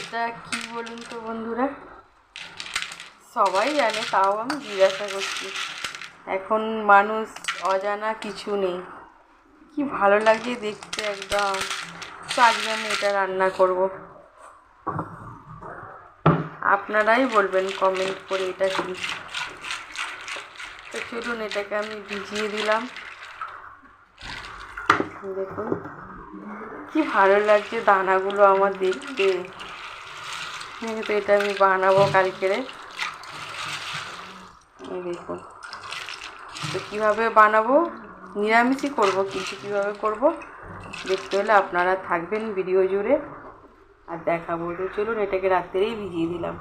এটা কি বলুন তো বন্ধুরা, সবাই জানে, তাও আমি জিজ্ঞাসা করছি। এখন মানুষ অজানা কিছু নেই। কি ভালো লাগে দেখতে একদম। তো আজকে আমি এটা রান্না করব। আপনারাই বলবেন কমেন্ট করে এটা কি। তো চলুন, এটাকে আমি ভিজিয়ে দিলাম। দেখুন কি ভালো লাগছে দানাগুলো আমার দেখতে। তো এটা আমি বানাবো কালকেরে। দেখুন তো কীভাবে বানাবো, নিরামিষই করব, কিন্তু কীভাবে করব দেখতে হলে আপনারা থাকবেন ভিডিও জুড়ে আর দেখাবো। তো চলুন, এটাকে রাত্রেই ভিজিয়ে দিলাম।